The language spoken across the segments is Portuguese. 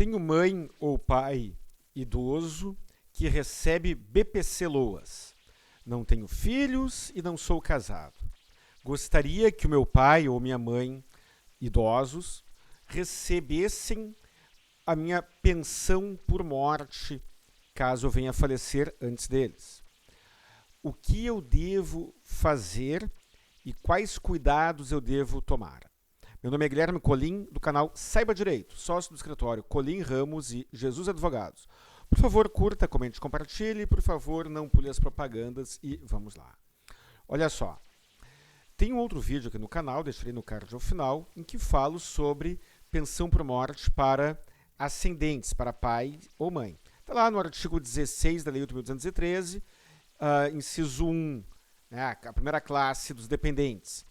Tenho mãe ou pai idoso que recebe BPC-Loas. Não tenho filhos e não sou casado. Gostaria que o meu pai ou minha mãe, idosos, recebessem a minha pensão por morte, caso eu venha a falecer antes deles. O que eu devo fazer e quais cuidados eu devo tomar? Meu nome é Guilherme Colim, do canal Saiba Direito, sócio do escritório Colim Ramos e Jesus Advogados. Por favor, curta, comente, compartilhe. Por favor, não pule as propagandas e vamos lá. Olha só, tem um outro vídeo aqui no canal, deixarei no card ao final, em que falo sobre pensão por morte para ascendentes, para pai ou mãe. Está lá no artigo 16 da Lei 8.213, inciso 1, né, a primeira classe dos dependentes.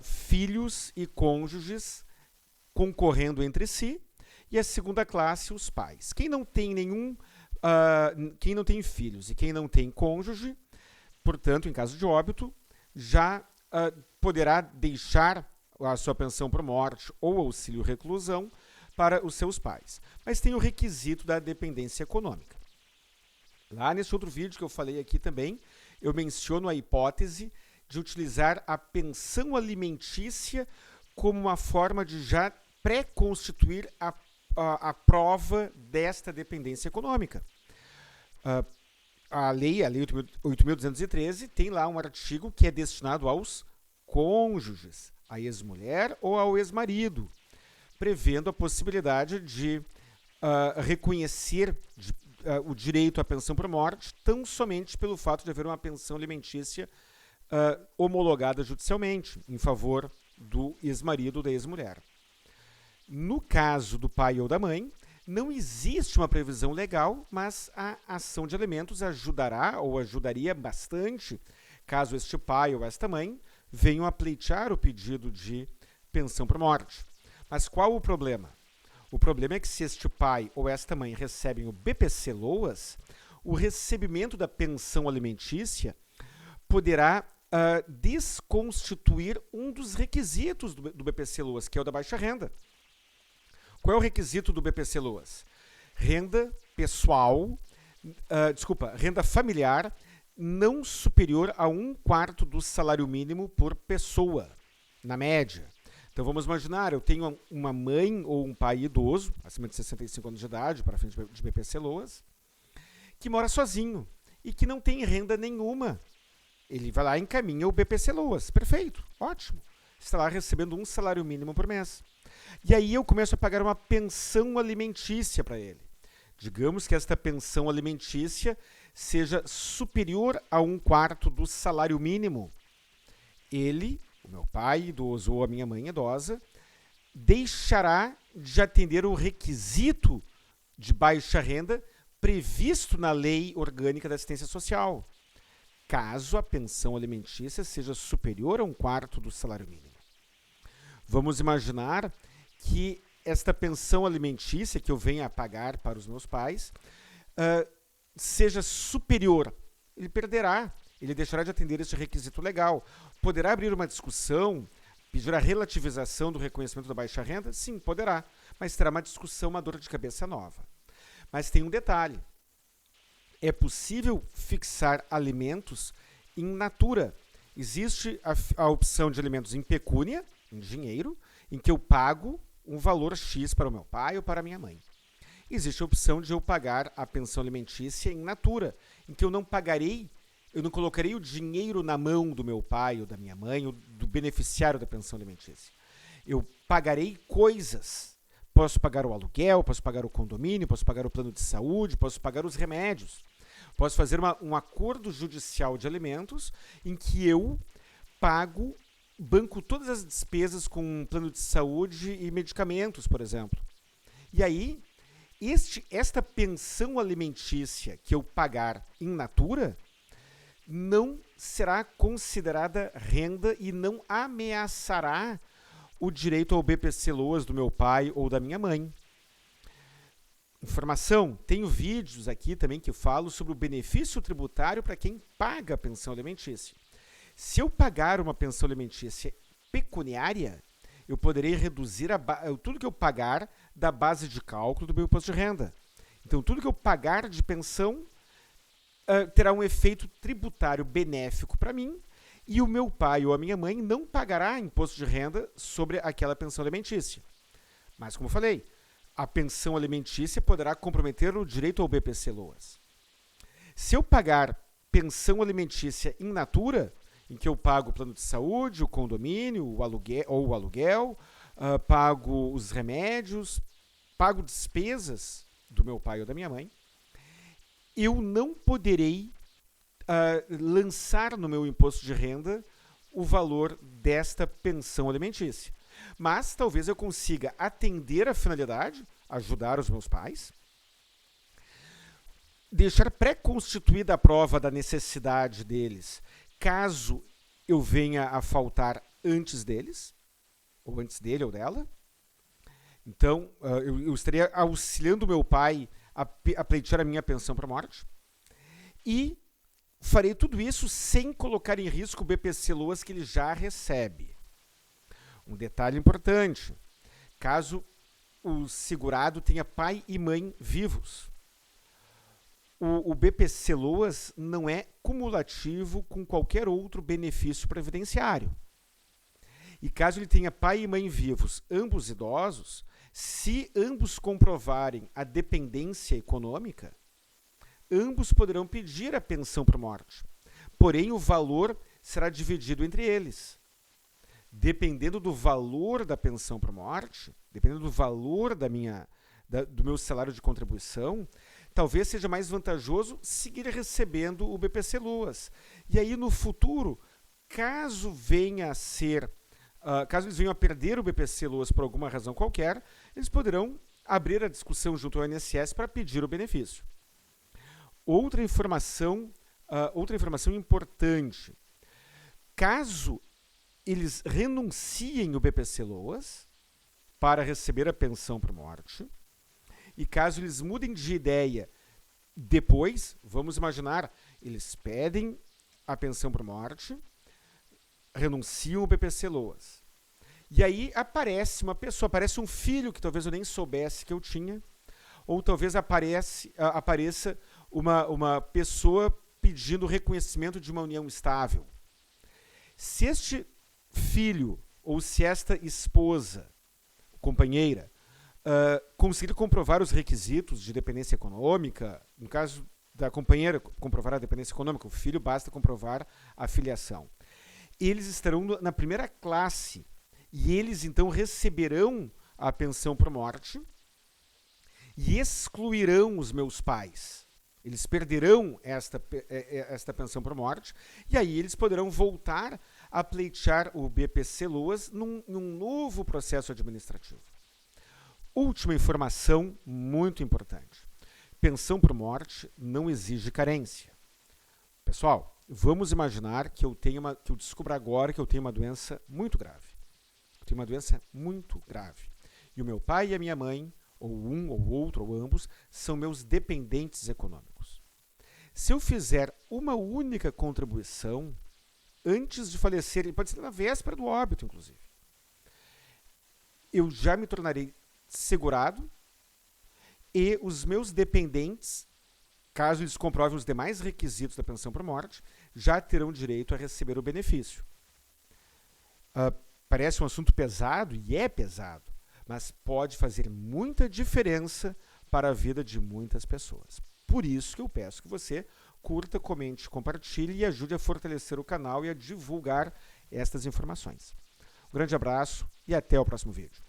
Filhos e cônjuges concorrendo entre si, e a segunda classe, os pais. Quem não tem quem não tem filhos e quem não tem cônjuge, portanto, em caso de óbito, já poderá deixar a sua pensão por morte ou auxílio reclusão para os seus pais. Mas tem o requisito da dependência econômica. Lá nesse outro vídeo que eu falei aqui também, eu menciono a hipótese de utilizar a pensão alimentícia como uma forma de já pré-constituir a prova desta dependência econômica. A Lei 8.213, tem lá um artigo que é destinado aos cônjuges, à ex-mulher ou ao ex-marido, prevendo a possibilidade de reconhecer o direito à pensão por morte, tão somente pelo fato de haver uma pensão alimentícia homologada judicialmente em favor do ex-marido ou da ex-mulher. No caso do pai ou da mãe, não existe uma previsão legal, mas a ação de alimentos ajudará ou ajudaria bastante caso este pai ou esta mãe venham a pleitear o pedido de pensão por morte. Mas qual o problema? O problema é que se este pai ou esta mãe recebem o BPC-Loas, o recebimento da pensão alimentícia poderá desconstituir um dos requisitos do BPC-Loas, que é o da baixa renda. Qual é o requisito do BPC-Loas? Renda pessoal, renda familiar não superior a 1/4 do salário mínimo por pessoa, na média. Então vamos imaginar, eu tenho uma mãe ou um pai idoso, acima de 65 anos de idade, para frente de BPC-Loas, que mora sozinho e que não tem renda nenhuma. Ele vai lá e encaminha o BPC-Loas. Perfeito, ótimo. Está lá recebendo um salário mínimo por mês. E aí eu começo a pagar uma pensão alimentícia para ele. Digamos que esta pensão alimentícia seja superior a 1/4 do salário mínimo. Ele, o meu pai idoso ou a minha mãe idosa, deixará de atender o requisito de baixa renda previsto na Lei Orgânica da Assistência Social, caso a pensão alimentícia seja superior a 1/4 do salário mínimo. Vamos imaginar que esta pensão alimentícia que eu venha a pagar para os meus pais seja superior. Ele perderá, ele deixará de atender este requisito legal. Poderá abrir uma discussão, pedir a relativização do reconhecimento da baixa renda? Sim, poderá, mas terá uma discussão, uma dor de cabeça nova. Mas tem um detalhe. É possível fixar alimentos em natura. Existe a opção de alimentos em pecúnia, em dinheiro, em que eu pago um valor X para o meu pai ou para a minha mãe. Existe a opção de eu pagar a pensão alimentícia em natura, em que eu não colocarei o dinheiro na mão do meu pai ou da minha mãe, ou do beneficiário da pensão alimentícia. Eu pagarei coisas. Posso pagar o aluguel, posso pagar o condomínio, posso pagar o plano de saúde, posso pagar os remédios. Posso fazer um acordo judicial de alimentos em que eu banco todas as despesas com plano de saúde e medicamentos, por exemplo. E aí, esta pensão alimentícia que eu pagar em natura não será considerada renda e não ameaçará o direito ao BPC-Loas do meu pai ou da minha mãe. Informação, tenho vídeos aqui também que falo sobre o benefício tributário para quem paga a pensão alimentícia. Se eu pagar uma pensão alimentícia pecuniária, eu poderei reduzir tudo que eu pagar da base de cálculo do meu imposto de renda. Então, tudo que eu pagar de pensão terá um efeito tributário benéfico para mim, e o meu pai ou a minha mãe não pagará imposto de renda sobre aquela pensão alimentícia. Mas, como eu falei, a pensão alimentícia poderá comprometer o direito ao BPC-Loas. Se eu pagar pensão alimentícia in natura, em que eu pago o plano de saúde, o condomínio, o aluguel, pago os remédios, pago despesas do meu pai ou da minha mãe, eu não poderei lançar no meu imposto de renda o valor desta pensão alimentícia. Mas talvez eu consiga atender a finalidade, ajudar os meus pais, deixar pré-constituída a prova da necessidade deles, caso eu venha a faltar antes deles, ou antes dele ou dela. Então, eu estaria auxiliando o meu pai a pleitear a minha pensão para a morte. E farei tudo isso sem colocar em risco o BPC-Loas que ele já recebe. Um detalhe importante: caso o segurado tenha pai e mãe vivos, o BPC-Loas não é cumulativo com qualquer outro benefício previdenciário. E caso ele tenha pai e mãe vivos, ambos idosos, se ambos comprovarem a dependência econômica, ambos poderão pedir a pensão por morte. Porém, o valor será dividido entre eles. Dependendo do valor da pensão por morte, dependendo do valor do meu salário de contribuição, talvez seja mais vantajoso seguir recebendo o BPC-Loas. E aí, no futuro, caso eles venham a perder o BPC-Loas por alguma razão qualquer, eles poderão abrir a discussão junto ao INSS para pedir o benefício. Outra informação importante: caso eles renunciem o BPC-Loas para receber a pensão por morte, e caso eles mudem de ideia depois, vamos imaginar, eles pedem a pensão por morte, renunciam o BPC-Loas. E aí aparece uma pessoa, aparece um filho que talvez eu nem soubesse que eu tinha, ou talvez apareça uma pessoa pedindo reconhecimento de uma união estável. Se este filho ou se esta esposa, companheira, conseguir comprovar os requisitos de dependência econômica, no caso da companheira comprovar a dependência econômica, o filho basta comprovar a filiação. Eles estarão na primeira classe e eles então receberão a pensão por morte e excluirão os meus pais. Eles perderão esta pensão por morte e aí eles poderão voltar a pleitear o BPC-Loas num novo processo administrativo. Última informação muito importante: pensão por morte não exige carência. Pessoal, vamos imaginar que eu descubra agora que eu tenho uma doença muito grave. Eu tenho uma doença muito grave. E o meu pai e a minha mãe, ou um, ou outro, ou ambos, são meus dependentes econômicos. Se eu fizer uma única contribuição antes de falecer, pode ser na véspera do óbito, inclusive, eu já me tornarei segurado e os meus dependentes, caso eles comprovem os demais requisitos da pensão por morte, já terão direito a receber o benefício. Parece um assunto pesado, e é pesado, mas pode fazer muita diferença para a vida de muitas pessoas. Por isso que eu peço que você curta, comente, compartilhe e ajude a fortalecer o canal e a divulgar estas informações. Um grande abraço e até o próximo vídeo.